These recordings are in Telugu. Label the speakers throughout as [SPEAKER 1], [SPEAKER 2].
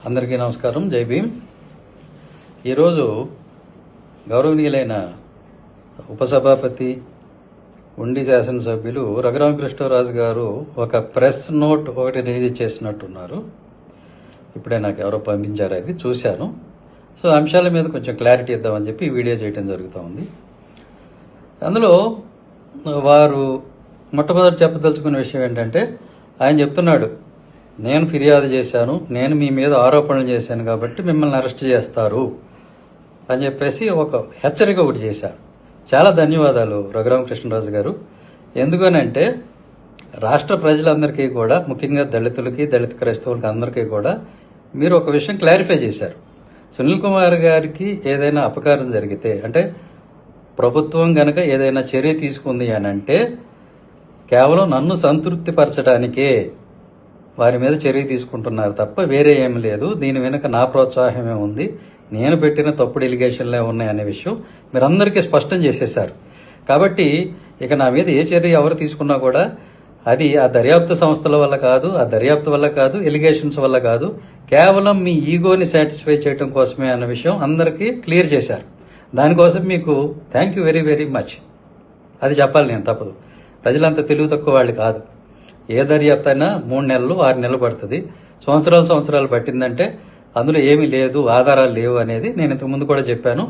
[SPEAKER 1] అందరికీ నమస్కారం. జై భీమ్. ఈరోజు గౌరవనీయులైన ఉపసభాపతి ఉండి శాసనసభ్యులు రఘురామకృష్ణరాజు గారు ఒక ప్రెస్ నోట్ ఒకటి రిలీజ్ చేసినట్టున్నారు. ఇప్పుడే నాకు ఎవరో పంపించారు, అది చూశాను. సో అంశాల మీద కొంచెం క్లారిటీ ఇద్దామని చెప్పి ఈ వీడియో చేయడం జరుగుతూ ఉంది. అందులో వారు మొట్టమొదటి చెప్పదలుచుకున్న విషయం ఏంటంటే, ఆయన చెప్తున్నాడు, నేను ఫిర్యాదు చేశాను, నేను మీ మీద ఆరోపణలు చేశాను కాబట్టి మిమ్మల్ని అరెస్ట్ చేస్తారు అని చెప్పేసి ఒక హెచ్చరిక ఒకటి చేశారు. చాలా ధన్యవాదాలు రఘురామకృష్ణరాజు గారు. ఎందుకనంటే రాష్ట్ర ప్రజలందరికీ కూడా, ముఖ్యంగా దళితులకి, దళిత క్రైస్తవులకి అందరికీ కూడా మీరు ఒక విషయం క్లారిఫై చేశారు. సునీల్ కుమార్ గారికి ఏదైనా అపకారం జరిగితే, అంటే ప్రభుత్వం గనక ఏదైనా చర్య తీసుకుంది అని అంటే కేవలం నన్ను సంతృప్తిపరచడానికే వారి మీద చర్య తీసుకుంటున్నారు తప్ప వేరే ఏం లేదు. దీని వెనుక నా ప్రోత్సాహమే ఉంది, నేను పెట్టిన తప్పుడు ఎలిగేషన్లే ఉన్నాయనే విషయం మీరందరికీ స్పష్టం చేసేశారు. కాబట్టి ఇక నా మీద ఏ చర్య ఎవరు తీసుకున్నా కూడా అది ఆ దర్యాప్తు సంస్థల వల్ల కాదు, ఆ దర్యాప్తు వల్ల కాదు, ఎలిగేషన్స్ వల్ల కాదు, కేవలం మీ ఈగోని సాటిస్ఫై చేయడం కోసమే అన్న విషయం అందరికీ క్లియర్ చేశారు. దానికోసం మీకు thank you very very much. అది చెప్పాలి, నేను తప్పదు. ప్రజలంతా తెలివి తక్కువ వాళ్ళు కాదు. ఏ దర్యాప్తు అయినా 3 నెలలు 6 నెలలు పడుతుంది. సంవత్సరాలు పట్టిందంటే అందులో ఏమీ లేదు, ఆధారాలు లేవు అనేది నేను ఇంతకుముందు కూడా చెప్పాను.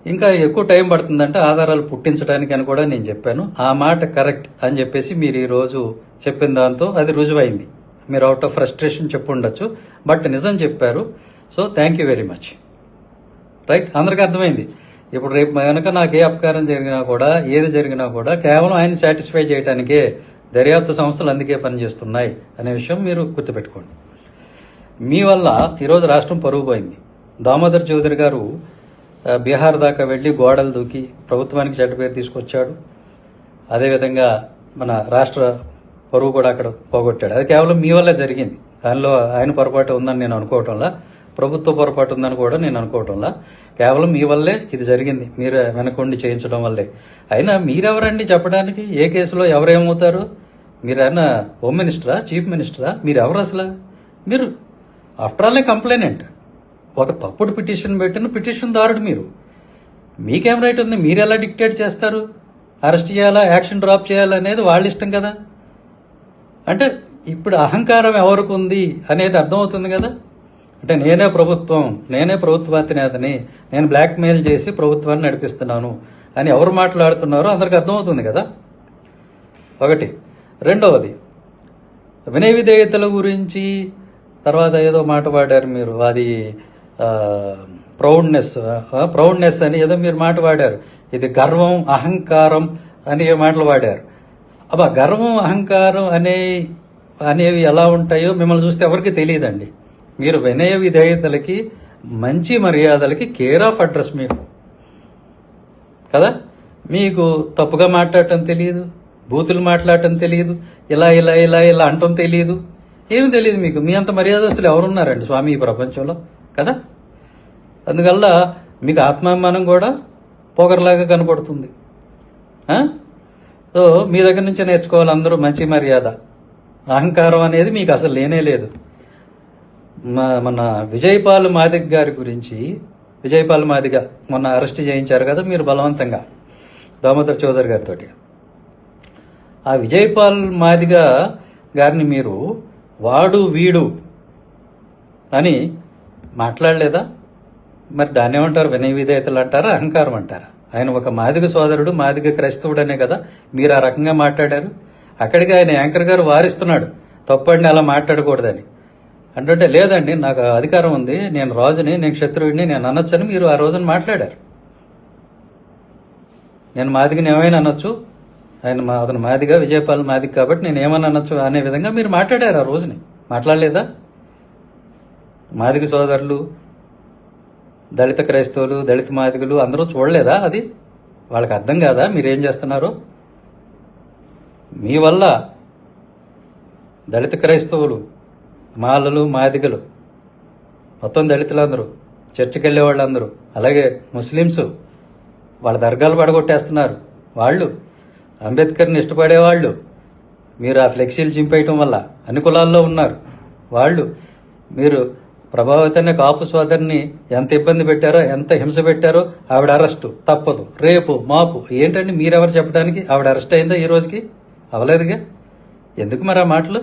[SPEAKER 1] ఇంకా ఎక్కువ టైం పడుతుందంటే ఆధారాలు పుట్టించడానికి అని కూడా నేను చెప్పాను. ఆ మాట కరెక్ట్ అని చెప్పేసి మీరు ఈరోజు చెప్పిన దాంతో అది రుజువైంది. మీరు అవుట్ ఆఫ్ ఫ్రస్ట్రేషన్ చెప్పు ఉండొచ్చు, బట్ నిజం చెప్పారు. So thank you very much. Right, అందరికీ అర్థమైంది. ఇప్పుడు రేపు కనుక నాకు ఏ అపకారం జరిగినా కూడా, ఏది జరిగినా కూడా కేవలం ఆయన సాటిస్ఫై చేయడానికే దర్యాప్తు సంస్థలు అందుకే పనిచేస్తున్నాయి అనే విషయం మీరు గుర్తుపెట్టుకోండి. మీ వల్ల ఈరోజు రాష్ట్రం పరుగు పోయింది. దామోదర్ చౌదరి గారు బీహార్ దాకా వెళ్లి గోడలు దూకి ప్రభుత్వానికి చెడ్డ పేరు తీసుకొచ్చాడు. అదేవిధంగా మన రాష్ట్ర పరువు కూడా అక్కడ పోగొట్టాడు. అది కేవలం మీ వల్లే జరిగింది. దానిలో ఆయన పొరపాటు ఉందని నేను అనుకోవటంలా, ప్రభుత్వ పొరపాటు ఉందని కూడా నేను అనుకోవటంలా, కేవలం మీ వల్లే ఇది జరిగింది. మీరు వెనకుండి చేయించడం వల్లే. అయినా మీరెవరండి చెప్పడానికి? ఏ కేసులో ఎవరేమవుతారు? మీరైనా హోమ్ మినిస్టరా, చీఫ్ మినిస్టరా? మీరు ఎవరు అసలు? మీరు ఆఫ్టర్ ఆల్ కంప్లైనెంట్. ఒక తప్పుడు పిటిషన్ పెట్టిన పిటిషన్దారుడు మీరు. మీకేం రైట్ ఉంది? మీరు ఎలా డిక్టేట్ చేస్తారు? అరెస్ట్ చేయాలా, యాక్షన్ డ్రాప్ చేయాలా అనేది వాళ్ళ ఇష్టం కదా. అంటే ఇప్పుడు అహంకారం ఎవరికి ఉంది అనేది అర్థమవుతుంది కదా. అంటే నేనే ప్రభుత్వాధినేతని, నేను బ్లాక్మెయిల్ చేసి ప్రభుత్వాన్ని నడిపిస్తున్నాను అని ఎవరు మాట్లాడుతున్నారో అందరికి అర్థమవుతుంది కదా. ఒకటి. రెండవది, వినయ విధేయతల గురించి తర్వాత ఏదో మాట వాడారు మీరు. అది ప్రౌడ్నెస్ అని ఏదో మీరు మాట వాడారు. ఇది గర్వం, అహంకారం అని మాటలు వాడారు. అబ్బా, గర్వం అహంకారం అనేవి ఎలా ఉంటాయో మిమ్మల్ని చూస్తే ఎవరికి తెలియదండి. మీరు వినయ విధేయతలకి, మంచి మర్యాదలకి కేర్ ఆఫ్ అడ్రస్ మీరు కదా. మీకు తప్పుగా మాట్లాడటం తెలియదు, బూతులు మాట్లాడటం తెలియదు, ఇలా ఇలా ఇలా ఇలా అంటం తెలియదు, ఏమి తెలియదు మీకు. మీ అంత మర్యాదస్తులు ఎవరున్నారండి స్వామి ఈ ప్రపంచంలో కదా. అందువల్ల మీకు ఆత్మాభిమానం కూడా పొగరలాగా కనపడుతుంది. సో మీ దగ్గర నుంచే నేర్చుకోవాలి అందరూ మంచి మర్యాద. అహంకారం అనేది మీకు అసలు లేనే లేదు. మన విజయపాల్ మాదిగ గారి గురించి, విజయపాల్ మాదిగ మొన్న అరెస్ట్ చేయించారు కదా మీరు బలవంతంగా దామోదర్ చౌదరి గారితో. ఆ విజయపాల్ మాదిగ గారిని మీరు వాడు వీడు అని మాట్లాడలేదా? మరి దాన్ని ఏమంటారు? వినయ విధేయతలు అంటారా, అహంకారం అంటారా? ఆయన ఒక మాదిగ సోదరుడు, మాదిగ క్రైస్తవుడనే కదా మీరు ఆ రకంగా మాట్లాడారు. అక్కడికి ఆయన యాంకర్ గారు వారిస్తున్నాడు, తప్పండి అలా మాట్లాడకూడదని. అంటే లేదండి, నాకు అధికారం ఉంది, నేను రాజుని, నేను క్షత్రుడిని, నేను అనొచ్చని మీరు ఆ రోజున మాట్లాడారు. నేను మాదిగని ఏమైనా అనొచ్చు, అతను మాదిగ, విజయపాల్ మాదిగ కాబట్టి నేను ఏమన్నా అనొచ్చు అనే విధంగా మీరు మాట్లాడారు ఆ రోజుని. మాట్లాడలేదా? మాదిగ సోదరులు, దళిత క్రైస్తవులు, దళిత మాదిగలు అందరూ చూడలేదా? అది వాళ్ళకి అర్థం కాదా మీరేం చేస్తున్నారో? మీ వల్ల దళిత క్రైస్తవులు, మాలలు, మాదిగలు, మొత్తం దళితులందరూ, చర్చికి వెళ్ళే వాళ్ళందరూ, అలాగే ముస్లిమ్స్ వాళ్ళ దర్గాలు పడగొట్టేస్తున్నారు. వాళ్ళు అంబేద్కర్ని ఇష్టపడేవాళ్ళు మీరు ఆ ఫ్లెక్సీలు చింపేయటం వల్ల అన్ని కులాల్లో ఉన్నారు వాళ్ళు. మీరు ప్రభావతి అనే కాపు సోదరిని ఎంత ఇబ్బంది పెట్టారో, ఎంత హింస పెట్టారో, ఆవిడ అరెస్టు తప్పదు. రేపు మాపు ఏంటండి మీరెవరు చెప్పడానికి? ఆవిడ అరెస్ట్ అయిందా ఈ రోజుకి? అవలేదుగా. ఎందుకు మరి ఆ మాటలు?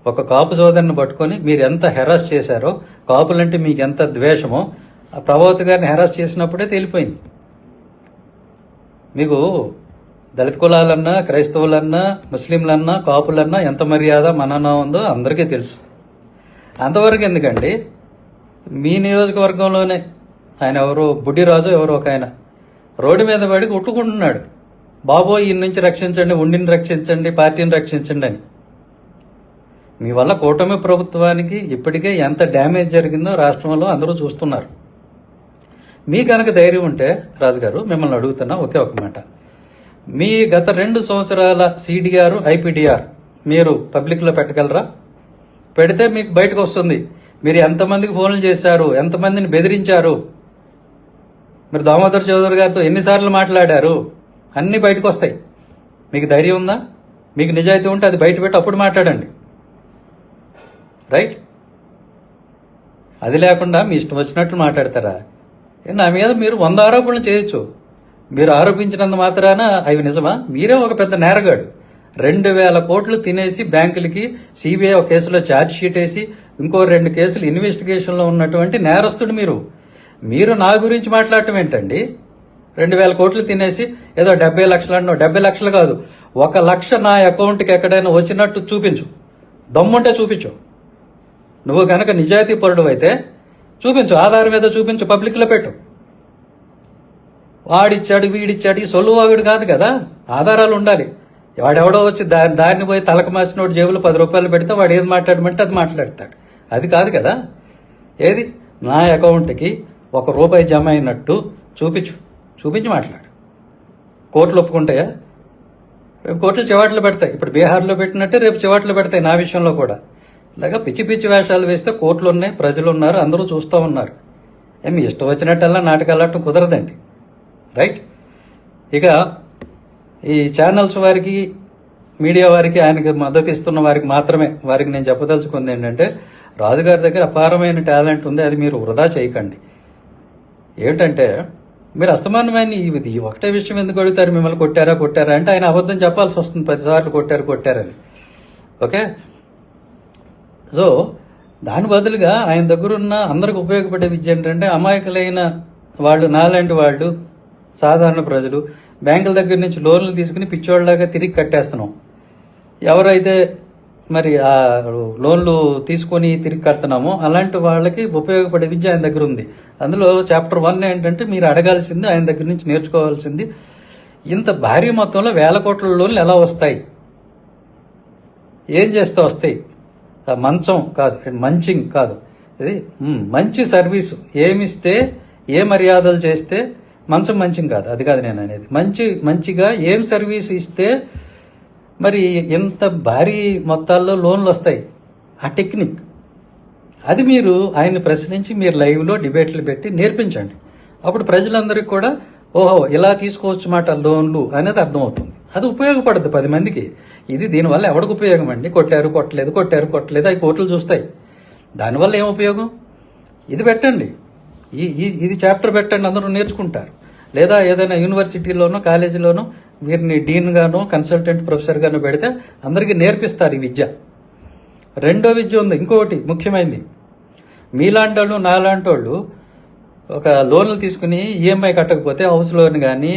[SPEAKER 1] ఒక కాపు సోదరిని పట్టుకొని మీరు ఎంత హెరాస్ చేశారో, కాపులంటే మీకు ఎంత ద్వేషమో ఆ ప్రభావతి గారిని హెరాస్ చేసినప్పుడే తేలిపోయింది. మీకు దళిత కులాలన్నా, క్రైస్తవులన్నా, ముస్లింలన్నా, కాపులన్నా ఎంత మర్యాద మనన్నా ఉందో అందరికీ తెలుసు. అంతవరకు ఎందుకండి? మీ నియోజకవర్గంలోనే ఆయన ఎవరో బుడ్డిరాజు ఎవరో ఒక ఆయన రోడ్డు మీద పడి కొట్టుకుంటున్నాడు, బాబోయ్ ఈయన నుంచి రక్షించండి, ఉండిని రక్షించండి, పార్టీని రక్షించండి అని. మీ వల్ల కూటమి ప్రభుత్వానికి ఇప్పటికే ఎంత డ్యామేజ్ జరిగిందో రాష్ట్రంలో అందరూ చూస్తున్నారు. మీ కనుక ధైర్యం ఉంటే రాజుగారు మిమ్మల్ని అడుగుతున్నా ఒకే ఒక మాట, మీ గత 2 సంవత్సరాల CDR, IPDR మీరు పబ్లిక్లో పెట్టగలరా? పెడితే మీకు బయటకు వస్తుంది మీరు ఎంతమందికి ఫోన్లు చేశారు, ఎంతమందిని బెదిరించారు, మీరు దామోదర్ చౌదరి గారితో ఎన్నిసార్లు మాట్లాడారు, అన్నీ బయటకు వస్తాయి. మీకు ధైర్యం ఉందా? మీకు నిజాయితీ ఉంటే అది బయట పెట్టి అప్పుడు మాట్లాడండి. రైట్? అది లేకుండా మీ ఇష్టం వచ్చినట్లు మాట్లాడతారా? నా మీద మీరు 100 ఆరోపణలు చేయొచ్చు. మీరు ఆరోపించినంత మాత్రాన అవి నిజమా? మీరే ఒక పెద్ద నేరగాడు. 2000 కోట్లు తినేసి బ్యాంకులకి CBI ఒక కేసులో ఛార్జ్ షీట్ వేసి ఇంకో 2 కేసులు ఇన్వెస్టిగేషన్లో ఉన్నటువంటి నేరస్తుడు మీరు. మీరు నా గురించి మాట్లాడటం ఏంటండి? 2000 కోట్లు తినేసి ఏదో 70 లక్షలు అన్నావు. 70 లక్షలు కాదు, 1 లక్ష నా అకౌంట్కి ఎక్కడైనా వచ్చినట్టు చూపించు. దమ్ముంటే చూపించు. నువ్వు కనుక నిజాయితీ పరుడు అయితే చూపించు, ఆధారం ఏదో చూపించు, పబ్లిక్లో పెట్టు. వాడిచ్చాడు వీడిచ్చాడు ఈ సొల్లువాగుడు కాదు కదా, ఆధారాలు ఉండాలి. వాడెవడో వచ్చి దాన్ని పోయి తలకు మార్చినోడు జేబులో 10 రూపాయలు పెడితే వాడు ఏది మాట్లాడమంటే అది మాట్లాడతాడు. అది కాదు కదా. ఏది నా అకౌంట్కి 1 రూపాయి జమ అయినట్టు చూపించి మాట్లాడు. కోర్టులు ఒప్పుకుంటాయా? రేపు కోర్టులు చివాట్లు పెడతాయి. ఇప్పుడు బీహార్లో పెట్టినట్టే రేపు చివాట్లు పెడతాయి నా విషయంలో కూడా. ఇలాగా పిచ్చి పిచ్చి వేషాలు వేస్తే కోర్టులు ఉన్నాయి, ప్రజలు ఉన్నారు, అందరూ చూస్తూ ఉన్నారు. మీ ఇష్టం వచ్చినట్టల్లా నాటకాలు ఆడటం కుదరదండి. రైట్? ఇక ఈ ఛానల్స్ వారికి, మీడియా వారికి, ఆయనకి మద్దతు ఇస్తున్న వారికి మాత్రమే వారికి నేను చెప్పదలుచుకుంది ఏంటంటే, రాజుగారి దగ్గర అపారమైన టాలెంట్ ఉంది, అది మీరు వృధా చేయకండి. ఏంటంటే మీరు అస్తమానమైన ఇది ఒకటే విషయం ఎందుకు అడుగుతారు, మిమ్మల్ని కొట్టారా అంటే ఆయన అబద్ధం చెప్పాల్సి వస్తుంది 10 సార్లు కొట్టారని. ఓకే? సో దాని బదులుగా ఆయన దగ్గర ఉన్న అందరికి ఉపయోగపడే విద్య ఏంటంటే, అమాయకులైన వాళ్ళు, నాలాంటి వాళ్ళు, సాధారణ ప్రజలు బ్యాంకుల దగ్గర నుంచి లోన్లు తీసుకుని పిచ్చోళ్ళలాగా తిరిగి కట్టేస్తున్నాం. ఎవరైతే మరి ఆ లోన్లు తీసుకొని తిరిగి కడుతున్నామో అలాంటి వాళ్ళకి ఉపయోగపడే విద్య ఆయన దగ్గర ఉంది. అందులో చాప్టర్ 1 ఏంటంటే, మీరు అడగాల్సింది, ఆయన దగ్గర నుంచి నేర్చుకోవాల్సింది, ఇంత భారీ మొత్తంలో 1000 కోట్ల లోన్లు ఎలా వస్తాయి, ఏం చేస్తే వస్తాయి. మంచం కాదు, మంచింగ్ కాదు, ఇది మంచి సర్వీసు ఏమిస్తే, ఏ మర్యాదలు చేస్తే మంచం మంచింగ్ కాదు, అది కాదు నేను అనేది. మంచిగా ఏం సర్వీస్ ఇస్తే మరి ఎంత భారీ మొత్తాల్లో లోన్లు వస్తాయి, ఆ టెక్నిక్ అది మీరు ఆయన్ని ప్రశ్నించి మీరు లైవ్లో డిబేట్లు పెట్టి నేర్పించండి. అప్పుడు ప్రజలందరికీ కూడా ఓహో ఇలా తీసుకోవచ్చు మాట లోన్లు అనేది అర్థమవుతుంది. అది ఉపయోగపడుతుంది 10 మందికి. ఇది దీనివల్ల ఎవరికి ఉపయోగం అండి? కొట్టారు అవి కోర్టులు చూస్తాయి. దానివల్ల ఏం ఉపయోగం? ఇది పెట్టండి, ఇది చాప్టర్ పెట్టండి, అందరూ నేర్చుకుంటారు. లేదా ఏదైనా యూనివర్సిటీలోనో కాలేజీలోనో వీరిని డీన్ గానో కన్సల్టెంట్ ప్రొఫెసర్ గానో పెడితే అందరికీ నేర్పిస్తారు ఈ విద్య. రెండో విద్య ఉంది, ఇంకొకటి ముఖ్యమైనది. మీలాంటి వాళ్ళు, నాలాంటి వాళ్ళు ఒక లోన్లు తీసుకుని EMI కట్టకపోతే, హౌస్ లోన్ కానీ,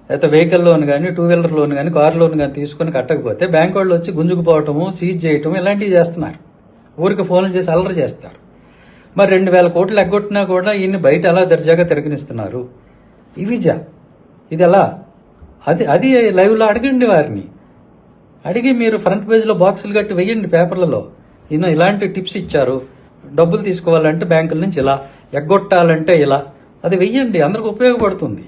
[SPEAKER 1] లేకపోతే వెహికల్ లోన్ కానీ, 2 వీలర్ లోన్ కానీ, కార్ లోన్ కానీ తీసుకుని కట్టకపోతే బ్యాంక్ వాళ్ళు వచ్చి గుంజుకుపోవటము, సీజ్ చేయటం ఇలాంటివి చేస్తున్నారు. ఊరికి ఫోన్లు చేసి అల్లరి చేస్తారు. మరి 2000 కోట్లు ఎగ్గొట్టినా కూడా ఈయన్ని బయట ఎలా దర్జాగా తిరగనిస్తున్నారు? ఈ విద్య ఇది ఎలా? అది లైవ్లో అడగండి, వారిని అడిగి మీరు ఫ్రంట్ పేజ్లో బాక్సులు కట్టి వెయ్యండి పేపర్లలో. ఈయన ఇలాంటి టిప్స్ ఇచ్చారు, డబ్బులు తీసుకోవాలంటే బ్యాంకుల నుంచి ఇలా, ఎగ్గొట్టాలంటే ఇలా, అది వెయ్యండి, అందరికి ఉపయోగపడుతుంది.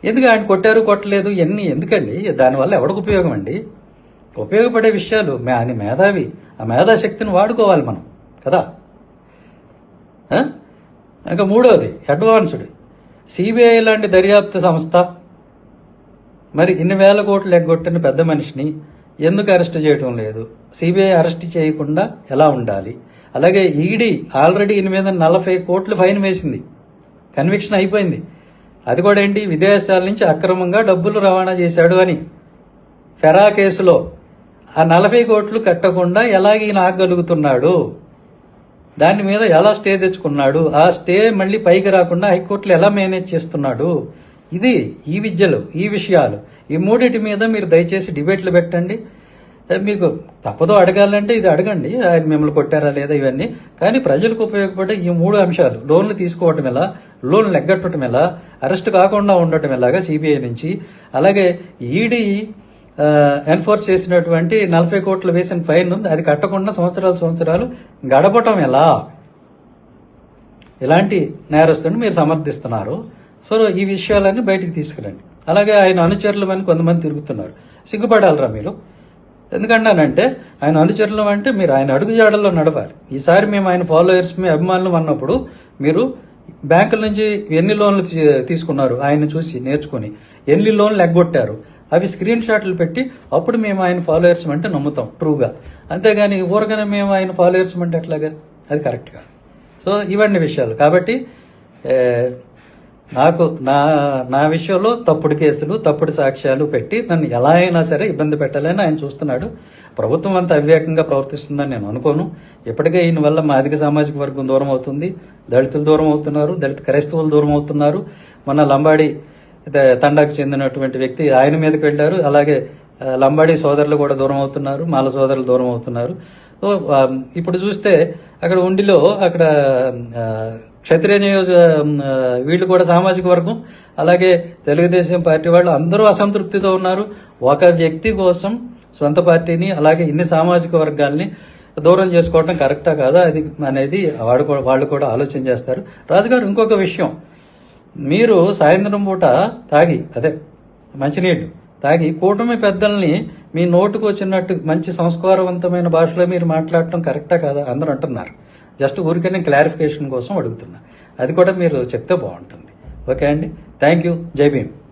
[SPEAKER 1] ఎందుకు ఆయన కొట్టలేదు ఇవన్నీ ఎందుకండి? దానివల్ల ఎవరికి ఉపయోగం అండి? ఉపయోగపడే విషయాలు. ఆయన మేధావి, ఆ మేధాశక్తిని వాడుకోవాలి మనం కదా. ఇంకా మూడోది అడ్వాన్స్డ్. CBI లాంటి దర్యాప్తు సంస్థ మరి ఇన్ని 1000 కోట్లు ఎగ్గొట్టిన పెద్ద మనిషిని ఎందుకు అరెస్ట్ చేయటం లేదు, సిబిఐ అరెస్ట్ చేయకుండా ఎలా ఉండాలి, అలాగే ఈడీ ఆల్రెడీ ఈయన మీద 40 కోట్లు ఫైన్ వేసింది, కన్విక్షన్ అయిపోయింది. అది కూడా ఏంటి, విదేశాల నుంచి అక్రమంగా డబ్బులు రవాణా చేశాడు అని. ఫెరా కేసులో ఆ 40 కోట్లు కట్టకుండా ఎలాగ ఈయన ఆగగలుగుతున్నాడు, దాని మీద ఎలా స్టే తెచ్చుకున్నాడు, ఆ స్టే మళ్ళీ పైకి రాకుండా హైకోర్టులో ఎలా మేనేజ్ చేస్తున్నాడు, ఇది ఈ విద్యలు, ఈ విషయాలు, ఈ మూడింటి మీద మీరు దయచేసి డిబేట్లు పెట్టండి. మీకు తప్పదో అడగాలంటే ఇది అడగండి, ఆయన మిమ్మల్ని కొట్టారా లేదా ఇవన్నీ. కానీ ప్రజలకు ఉపయోగపడే ఈ 3 అంశాలు, లోన్లు తీసుకోవటం ఎలా, లోన్లు ఎగ్గట్టడం ఎలా, అరెస్ట్ కాకుండా ఉండటం ఎలాగా సిబిఐ నుంచి, అలాగే ఈడీ ఎన్ఫోర్స్ చేసినటువంటి 40 కోట్లు వేసిన ఫైన్ ఉంది, అది కట్టకుండా సంవత్సరాలు గడపటం ఎలా, ఇలాంటి నేరస్తుని మీరు సమర్థిస్తున్నారు. సో ఈ విషయాలన్నీ బయటికి తీసుకురండి. అలాగే ఆయన అనుచరులు అని కొంతమంది తిరుగుతున్నారు, సిగ్గుపడాలరా మీరు. ఎందుకంటానంటే ఆయన అనుచరులు అంటే మీరు ఆయన అడుగుజాడల్లో నడవాలి. ఈసారి మేము ఆయన ఫాలోయర్స్, మీ అభిమానులు అన్నప్పుడు మీరు బ్యాంకుల నుంచి ఎన్ని లోన్లు తీసుకున్నారు ఆయన చూసి నేర్చుకుని, ఎన్ని లోన్లు ఎగ్గొట్టారు, అవి స్క్రీన్ షాట్లు పెట్టి అప్పుడు మేము ఆయన ఫాలోయర్స్ అంటే నమ్ముతాం ట్రూగా. అంతేగాని ఊరగానే మేము ఆయన ఫాలోయర్స్ అంటే ఎట్లాగా, అది కరెక్ట్ కాదు. సో ఇవన్నీ విషయాలు. కాబట్టి నాకు నా విషయంలో తప్పుడు కేసులు, తప్పుడు సాక్ష్యాలు పెట్టి నన్ను ఎలా అయినా సరే ఇబ్బంది పెట్టాలని ఆయన చూస్తున్నాడు. ప్రభుత్వం అంత అవివేకంగా ప్రవర్తిస్తుందని నేను అనుకోను. ఇప్పటికే ఈయన వల్ల మా అధిక సామాజిక వర్గం దూరం అవుతుంది, దళితులు దూరం అవుతున్నారు, దళిత క్రైస్తవులు దూరం అవుతున్నారు. మొన్న లంబాడి తండాకు చెందినటువంటి వ్యక్తి ఆయన మీదకి వెళ్ళారు. అలాగే లంబాడి సోదరులు కూడా దూరం అవుతున్నారు, మాల సోదరులు దూరం అవుతున్నారు. సో ఇప్పుడు చూస్తే అక్కడ ఉండిలో అక్కడ క్షత్రియ వీళ్ళు కూడా సామాజిక వర్గం, అలాగే తెలుగుదేశం పార్టీ వాళ్ళు అందరూ అసంతృప్తితో ఉన్నారు. ఒక వ్యక్తి కోసం సొంత పార్టీని అలాగే ఇన్ని సామాజిక వర్గాల్ని దూరం చేసుకోవడం కరెక్టా కాదా అది అనేది వాళ్ళు కూడా ఆలోచన చేస్తారు. రాజుగారు ఇంకొక విషయం, మీరు సాయంత్రం పూట తాగి మంచినీళ్ళు తాగి కూటమి పెద్దల్ని మీ నోటుకు వచ్చినట్టు మంచి సంస్కారవంతమైన భాషలో మీరు మాట్లాడటం కరెక్టా కాదా అందరూ అంటున్నారు. జస్ట్ ఊరికనే క్లారిఫికేషన్ కోసం అడుగుతున్నా, అది కూడా మీరు చెప్తే బాగుంటుంది. ఓకే అండి, థ్యాంక్ యూ, జై భీమ్.